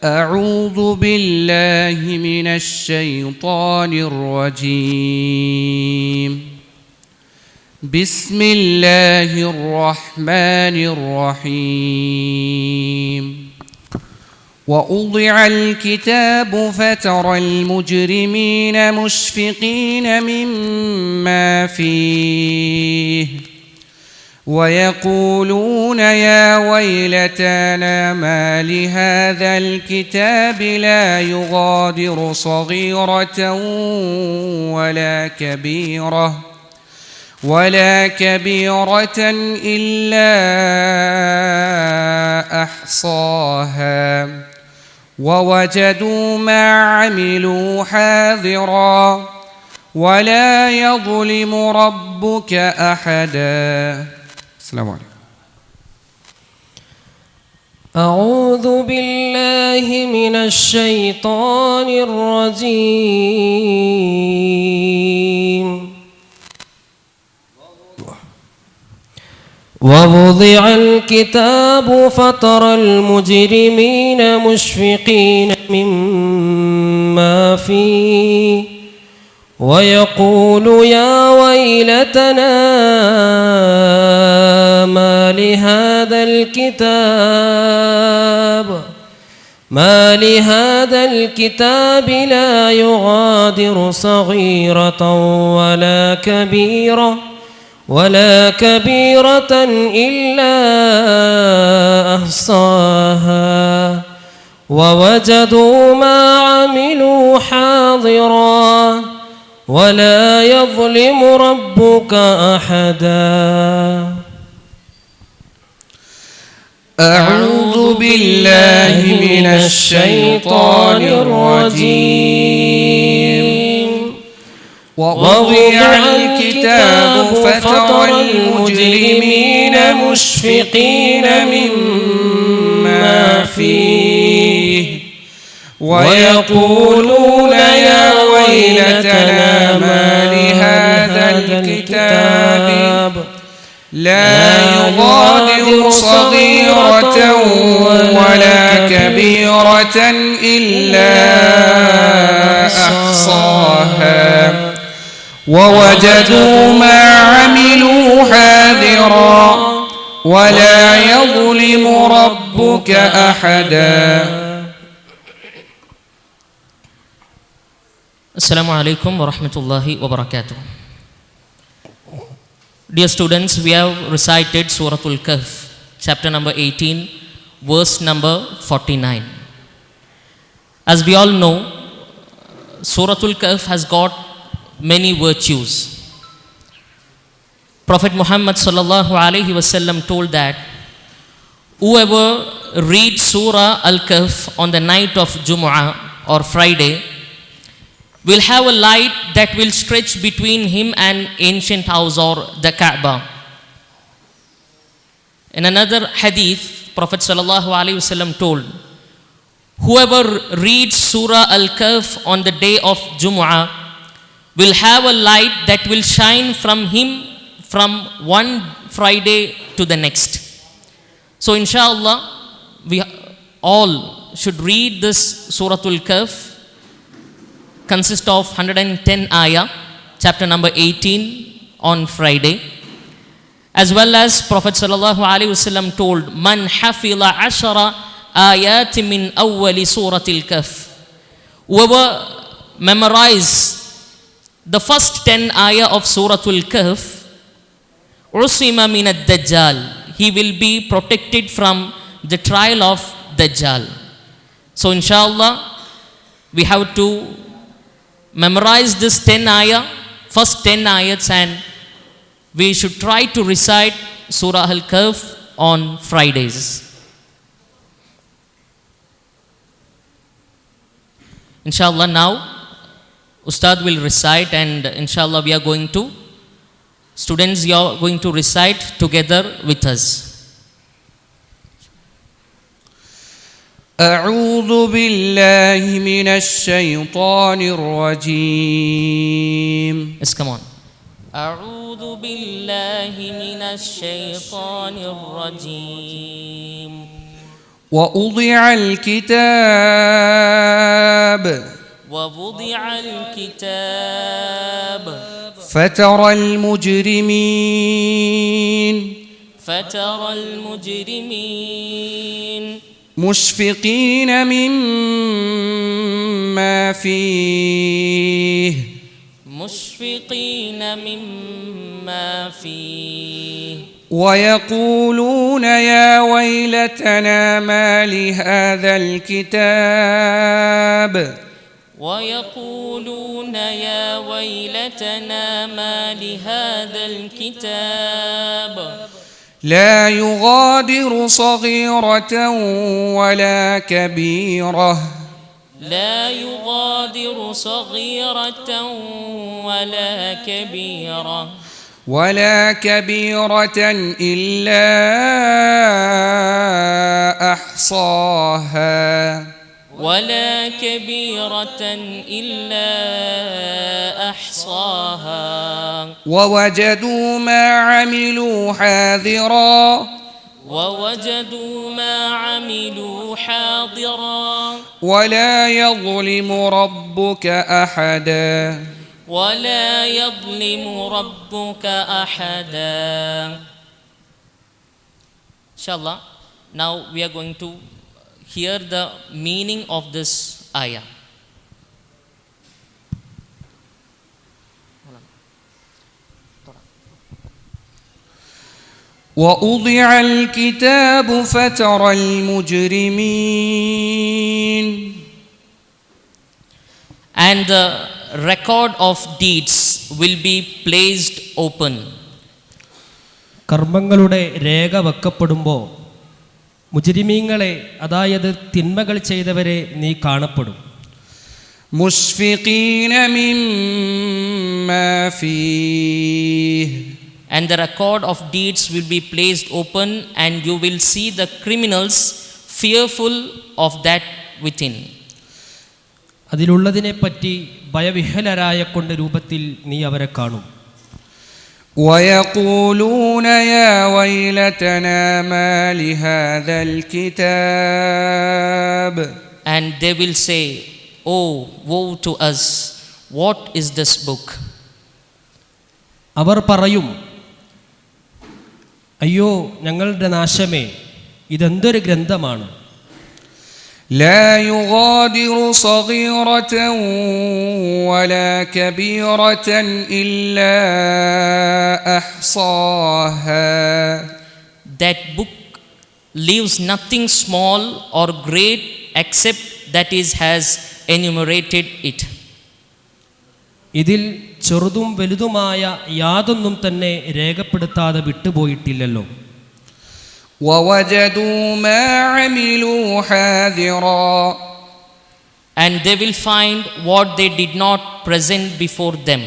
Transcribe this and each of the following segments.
أعوذ بالله من الشيطان الرجيم. بسم الله الرحمن الرحيم. ووضع الكتاب فترى المجرمين مشفقين مما فيه ويقولون يا ويلتنا ما لهذا الكتاب لا يغادر صغيرة ولا كبيرة إلا أحصاها ووجدوا ما عملوا حاضرا ولا يظلم ربك أحدا. السلام عليكم. أعوذ بالله من الشيطان الرجيم. ووضع الكتاب فترى المجرمين مشفقين مما فيه ويقول يا ويلتنا ما لهذا الكتاب لا يغادر صغيرة ولا كبيرة إلا أحصاها ووجدوا ما عملوا حاضرا ولا يظلم ربك أحدا. أعوذ بالله من الشيطان الرجيم. ووضع الكتاب فترى المجرمين مشفقين مما فيه ويقولون يا ويلتنا ما لهذا الكتاب لا يغادر صغيرة ولا كبيرة إلا أحصاها ووجدوا ما عملوا حاضرا ولا يظلم ربك أحدا. Assalamu alaikum wa rahmatullahi wa barakatuh. Dear students, we have recited Suratul Kahf, chapter number 18, verse number 49. As we all know, Suratul Kahf has got many virtues. Prophet Muhammad sallallahu alaihi wasallam told that whoever reads Surah Al-Kahf on the night of Jumu'ah or Friday will have a light that will stretch between him and ancient house or the Kaaba. In another hadith, Prophet sallallahu alaihi wasallam told, whoever reads Surah Al-Kahf on the day of Jumu'ah will have a light that will shine from him from one Friday to the next. So inshallah, we all should read this Suratul Kahf. Consists of 110 ayah, chapter number 18 on Friday. As well as Prophet sallallahu alaihi wasallam told, man hafila ashara ayat min awwali suratil kahf. Whoever memorize the first 10 ayah of Suratul Kahf, usima min ad-dajjal, he will be protected from the trial of Dajjal. So inshallah, we have to memorize this 10 ayah, first 10 ayats, and we should try to recite Surah Al-Kahf on Fridays. Inshallah, now Ustad will recite, and inshallah we are going to, students, you are going to recite together with us. أعوذ بالله من الشيطان الرجيم. Yes, come on. أعوذ بالله من الشيطان الرجيم. ووضع الكتاب ووضع الكتاب فترى المجرمين مشفقين مما فيه ويقولون يا ويلتنا ما لهذا الكتاب لا يغادر صغيرة ولا كبيرة ولا كبيرة إلا أحصاها ووجدوا ما عملوا حاضرا ولا يظلم ربك أحدا Inshallah, now we are going to hear the meaning of this ayah. ووضع الكتاب فترى المجرمين And the record of deeds will be placed open. കർമ്മങ്ങളുടെ രേഖ വെക്കപ്പെടുമ്പോൾ മുജ്രിമീങ്ങളെ, അതായത് തിന്മകൾ ചെയ്തവരെ നീ കാണപ്പെടും. മുശ്ഫിഖീന മിമ്മാ ഫീഹ് And the record of deeds will be placed open, and you will see the criminals fearful of that within. അതിലുള്ളതിനെപ്പറ്റി ഭയവിഹ്വലരായ കൊണ്ട് രൂപത്തിൽ നീ അവരെ കാണും. ويقولون يا ويلتنا ما لهذا الكتاب And they will say, oh, woe to us, what is this book? അവർ പറയും, അയ്യോ ഞങ്ങളുടെ നാശമേ, ഇതെന്തൊരു ഗ്രന്ഥമാണ്. لا يغادر صغيرة ولا كبيرة إلا أحصاها That book leaves nothing small or great except that is has enumerated it. ഇതിൽ ചെറുതും വലുതുമായ യാതൊന്നും തന്നെ രേഖപ്പെടുത്താതെ വിട്ടുപോയിട്ടില്ലല്ലോ. ووجدوا ما عملوا حاضرا And they will find what they did not present before them.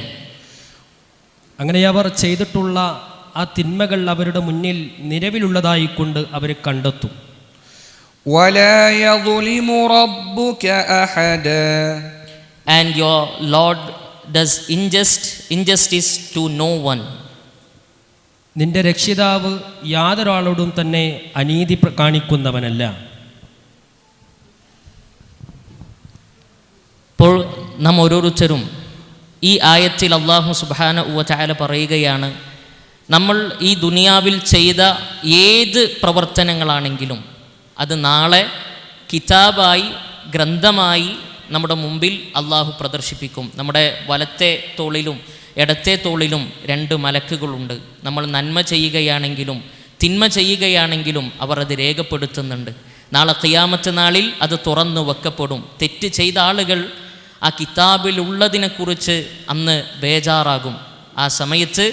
അങ്ങനെ അവർ ചെയ്തിട്ടുള്ള ആ തിന്മകൾ അവരുടെ മുന്നിൽ നിലവിലുള്ളതായിക്കൊണ്ട് അവർ കണ്ടെത്തും. ولا يظلم ربك أحدا And your Lord does injustice to no one. നിന്റെ രക്ഷിതാവ് യാതൊരാളോടും തന്നെ അനീതി കാണിക്കുന്നവനല്ല. അപ്പോൾ നാം ഓരോരുത്തരും ഈ ആയത്തിൽ അല്ലാഹു സുബ്ഹാനഹു വ തആല പറയുകയാണ്, നമ്മൾ ഈ ദുനിയാവിൽ ചെയ്ത ഏത് പ്രവർത്തനങ്ങളാണെങ്കിലും അത് നാളെ കിതാബായി, ഗ്രന്ഥമായി നമ്മുടെ മുമ്പിൽ അള്ളാഹു പ്രദർശിപ്പിക്കും. നമ്മുടെ വലത്തെ തോളിലും ഇടത്തെ തോളിലും 2 മലക്കുകളുണ്ട്. നമ്മൾ നന്മ ചെയ്യുകയാണെങ്കിലും തിന്മ ചെയ്യുകയാണെങ്കിലും അവർ അത് രേഖപ്പെടുത്തുന്നുണ്ട്. നാളെ ഖിയാമത്ത് നാളിൽ അത് തുറന്നു വെക്കപ്പെടും. തെറ്റ് ചെയ്ത ആളുകൾ ആ കിതാബിലുള്ളതിനെക്കുറിച്ച് അന്ന് ബേജാറാകും. ആ സമയത്ത്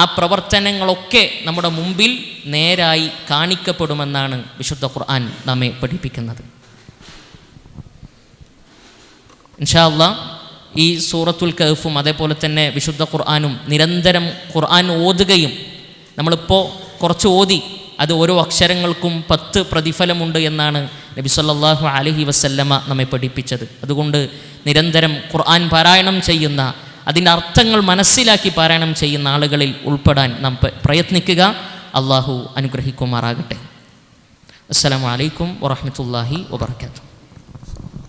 ആ പ്രവർത്തനങ്ങളൊക്കെ നമ്മുടെ മുമ്പിൽ നേരായി കാണിക്കപ്പെടുമെന്നാണ് വിശുദ്ധ ഖുർആൻ നമ്മെ പഠിപ്പിക്കുന്നത്. ഇൻഷാ അല്ലാഹ് ഈ സൂറത്തുൽ കഹ്ഫും അതേപോലെ തന്നെ വിശുദ്ധ ഖുർആനും നിരന്തരം ഖുർആൻ ഓതുകയും, നമ്മളിപ്പോൾ കുറച്ച് ഓതി അത് ഓരോ അക്ഷരങ്ങൾക്കും 10 പ്രതിഫലമുണ്ട് എന്നാണ് നബി സല്ലല്ലാഹു അലൈഹി വസല്ലമ നമ്മെ പഠിപ്പിച്ചത്. അതുകൊണ്ട് നിരന്തരം ഖുർആൻ പാരായണം ചെയ്യുന്ന, അതിൻ്റെ അർത്ഥങ്ങൾ മനസ്സിലാക്കി പാരായണം ചെയ്യുന്ന ആളുകളിൽ ഉൾപ്പെടാൻ നാം പ്രയത്നിക്കുക. അള്ളാഹു അനുഗ്രഹിക്കുമാറാകട്ടെ. അസ്സലാമു അലൈക്കും വറഹ്മത്തുള്ളാഹി വബറകാതുഹു.